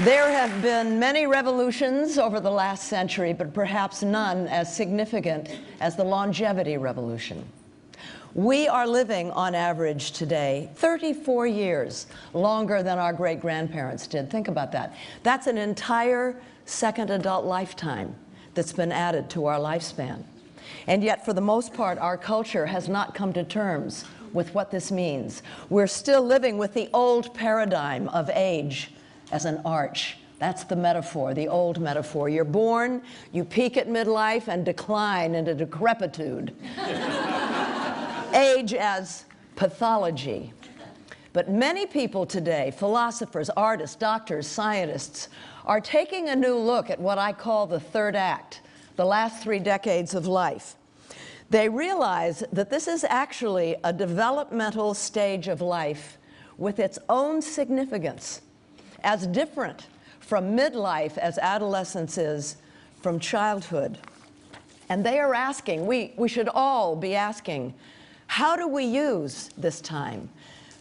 There have been many revolutions over the last century, but perhaps none as significant as the longevity revolution. We are living, on average today, 34 years longer than our great-grandparents did. Think about that. That's an entire second adult lifetime that's been added to our lifespan. And yet, for the most part, our culture has not come to terms with what this means. We're still living with the old paradigm of age as an arch. That's the metaphor, the old metaphor. You're born, you peak at midlife, and decline into decrepitude. Age as pathology. But many people today, philosophers, artists, doctors, scientists, are taking a new look at what I call the third act, the last 3 decades of life. They realize that this is actually a developmental stage of life with its own significance, as different from midlife as adolescence is from childhood. And they are asking, we should all be asking, how do we use this time?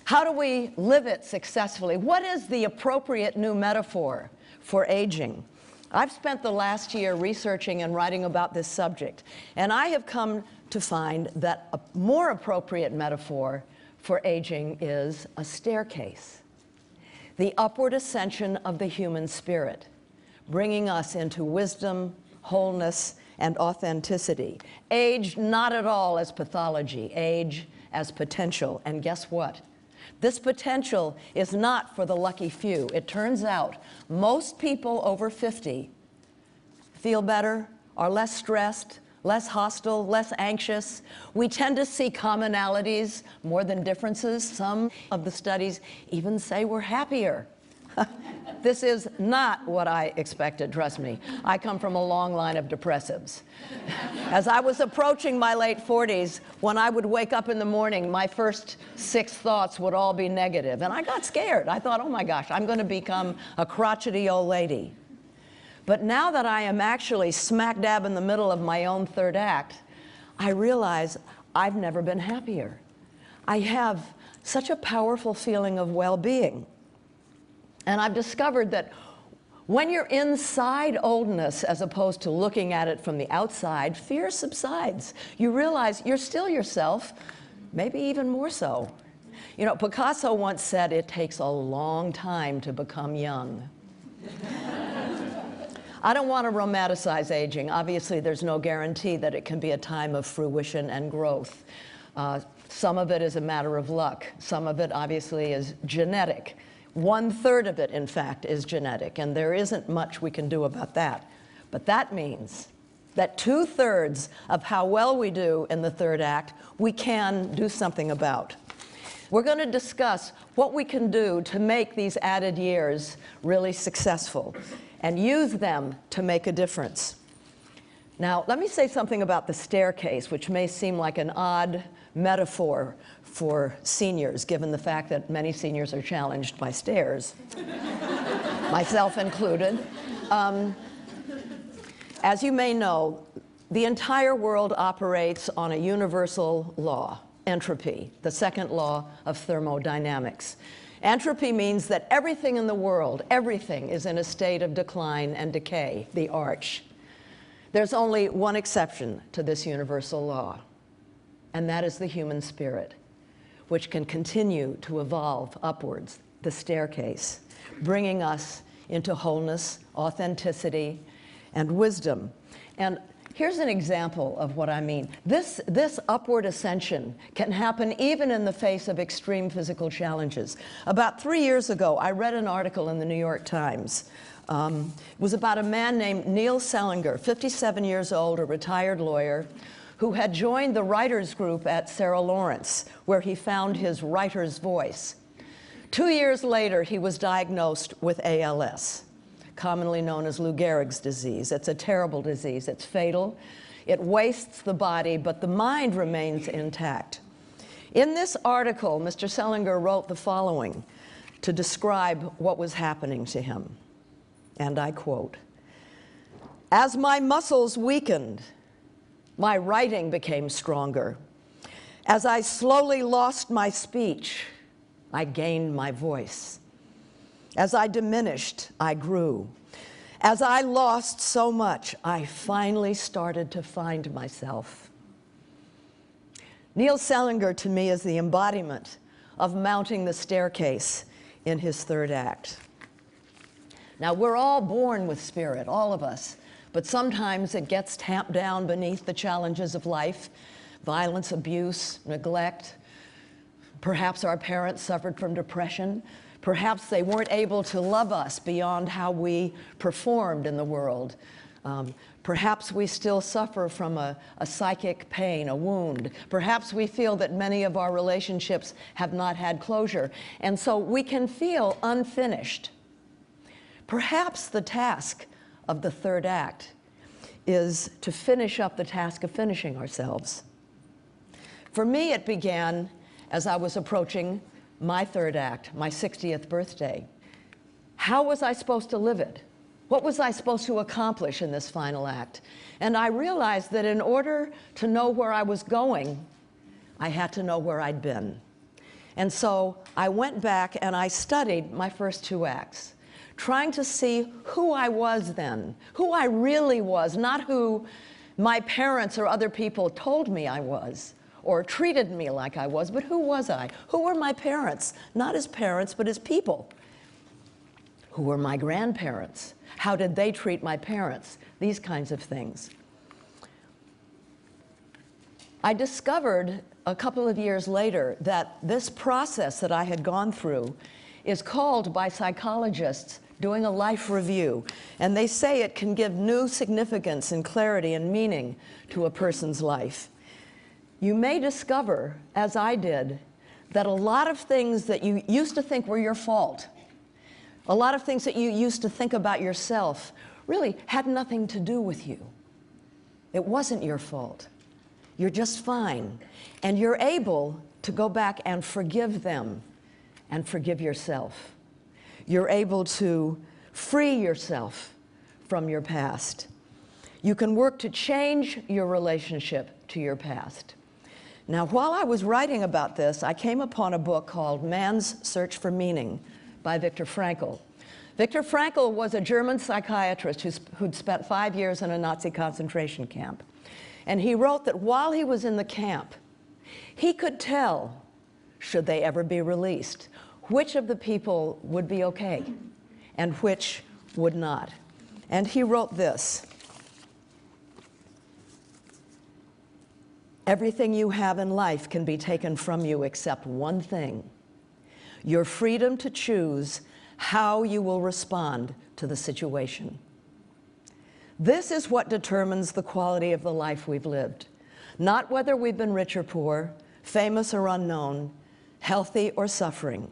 How do we live it successfully? What is the appropriate new metaphor for aging? I've spent the last year researching and writing about this subject, and I have come to find that a more appropriate metaphor for aging is a staircase, the upward ascension of the human spirit, bringing us into wisdom, wholeness, and authenticity. Age not at all as pathology, age as potential. And guess what? This potential is not for the lucky few. It turns out most people over 50 feel better, are less stressed, less hostile, less anxious. We tend to see commonalities more than differences. Some of the studies even say we're happier. This is not what I expected, trust me. I come from a long line of depressives. As I was approaching my late 40s, when I would wake up in the morning, my first 6 thoughts would all be negative. And I got scared. I thought, oh my gosh, I'm going to become a crotchety old lady. But now that I am actually smack dab in the middle of my own third act, I realize I've never been happier. I have such a powerful feeling of well-being. And I've discovered that when you're inside oldness, as opposed to looking at it from the outside, fear subsides. You realize you're still yourself, maybe even more so. You know, Picasso once said, it takes a long time to become young. I don't want to romanticize aging. Obviously, there's no guarantee that it can be a time of fruition and growth. Some of it is a matter of luck. Some of it, obviously, is genetic. 1/3 of it, in fact, is genetic, and there isn't much we can do about that. But that means that 2/3 of how well we do in the third act, we can do something about. We're going to discuss what we can do to make these added years really successful and use them to make a difference. Now, let me say something about the staircase, which may seem like an odd metaphor for seniors, given the fact that many seniors are challenged by stairs, myself included. As you may know, the entire world operates on a universal law, entropy, the second law of thermodynamics. Entropy means that everything in the world, everything is in a state of decline and decay, the arch. There's only one exception to this universal law, and that is the human spirit, which can continue to evolve upwards, the staircase, bringing us into wholeness, authenticity, and wisdom. And here's an example of what I mean. This upward ascension can happen even in the face of extreme physical challenges. About 3 years ago, I read an article in the New York Times. It was about a man named Neil Selinger, 57 years old, a retired lawyer, who had joined the writers group at Sarah Lawrence, where he found his writer's voice. 2 years later, he was diagnosed with ALS, commonly known as Lou Gehrig's disease. It's a terrible disease. It's fatal. It wastes the body, but the mind remains intact. In this article, Mr. Selinger wrote the following to describe what was happening to him. And I quote, "As my muscles weakened, my writing became stronger. As I slowly lost my speech, I gained my voice. As I diminished, I grew. As I lost so much, I finally started to find myself. Neil Selinger, to me, is the embodiment of mounting the staircase in his third act. Now, we're all born with spirit, all of us, but sometimes it gets tamped down beneath the challenges of life, violence, abuse, neglect. Perhaps our parents suffered from depression. Perhaps they weren't able to love us beyond how we performed in the world. Perhaps we still suffer from a psychic pain, a wound. Perhaps we feel that many of our relationships have not had closure, and so we can feel unfinished. Perhaps the task of the third act is to finish up the task of finishing ourselves. For me, it began as I was approaching my third act, my 60th birthday. How was I supposed to live it? What was I supposed to accomplish in this final act? And I realized that in order to know where I was going, I had to know where I'd been. And so I went back and I studied my first two acts, trying to see who I was then, who I really was, not who my parents or other people told me I was, or treated me like I was, but who was I? Who were my parents? Not as parents, but as people. Who were my grandparents? How did they treat my parents? These kinds of things. I discovered a couple of years later that this process that I had gone through is called by psychologists doing a life review. And they say it can give new significance and clarity and meaning to a person's life. You may discover, as I did, that a lot of things that you used to think were your fault, a lot of things that you used to think about yourself, really had nothing to do with you. It wasn't your fault. You're just fine. And you're able to go back and forgive them and forgive yourself. You're able to free yourself from your past. You can work to change your relationship to your past. Now, while I was writing about this, I came upon a book called Man's Search for Meaning by Viktor Frankl. Viktor Frankl was a German psychiatrist who'd spent 5 years in a Nazi concentration camp. And he wrote that while he was in the camp, he could tell, should they ever be released, which of the people would be okay and which would not. And he wrote this: everything you have in life can be taken from you except one thing: your freedom to choose how you will respond to the situation. This is what determines the quality of the life we've lived, not whether we've been rich or poor, famous or unknown, healthy or suffering.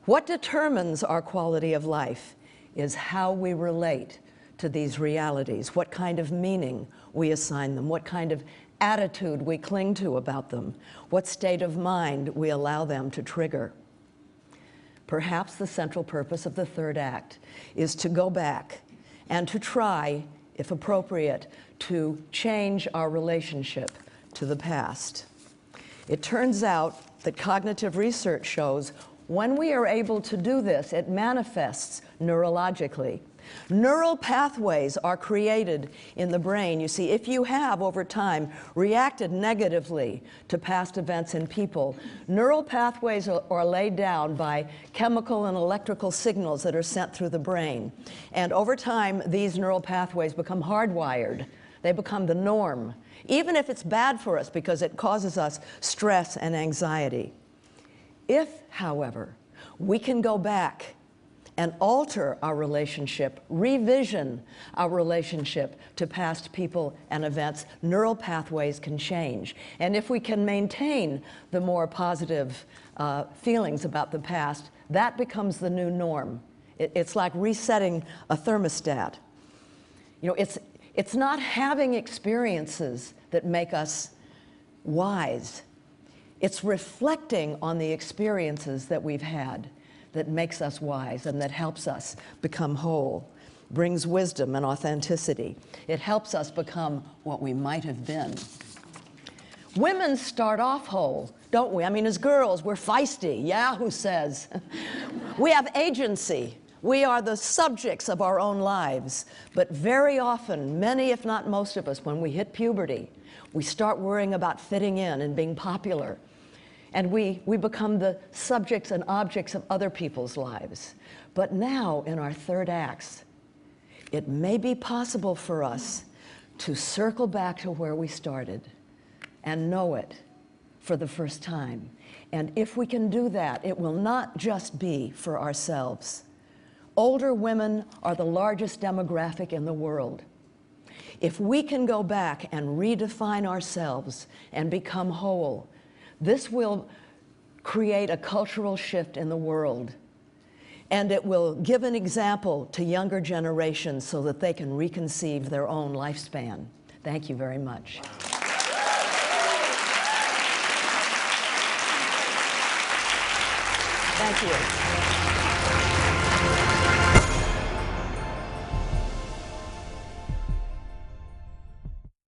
What determines our quality of life is how we relate to these realities, what kind of meaning we assign them, what kind of attitude we cling to about them, what state of mind we allow them to trigger. Perhaps the central purpose of the third act is to go back and to try, if appropriate, to change our relationship to the past. It turns out that cognitive research shows when we are able to do this, it manifests neurologically. Neural pathways are created in the brain. You see, if you have, over time, reacted negatively to past events and people, neural pathways are laid down by chemical and electrical signals that are sent through the brain. And over time, these neural pathways become hardwired. They become the norm, even if it's bad for us because it causes us stress and anxiety. If, however, we can go back and alter our relationship, revision our relationship to past people and events, neural pathways can change. And if we can maintain the more positive feelings about the past, that becomes the new norm. It's like resetting a thermostat. You know, it's not having experiences that make us wise. It's reflecting on the experiences that we've had that makes us wise and that helps us become whole, brings wisdom and authenticity. It helps us become what we might have been. Women start off whole, don't we? I mean, as girls, we're feisty. Yeah, who says? We have agency. We are the subjects of our own lives. But very often, many if not most of us, when we hit puberty, we start worrying about fitting in and being popular. And we become the subjects and objects of other people's lives. But now, in our third acts, it may be possible for us to circle back to where we started and know it for the first time. And if we can do that, it will not just be for ourselves. Older women are the largest demographic in the world. If we can go back and redefine ourselves and become whole, this will create a cultural shift in the world. And it will give an example to younger generations so that they can reconceive their own lifespan. Thank you very much. Thank you.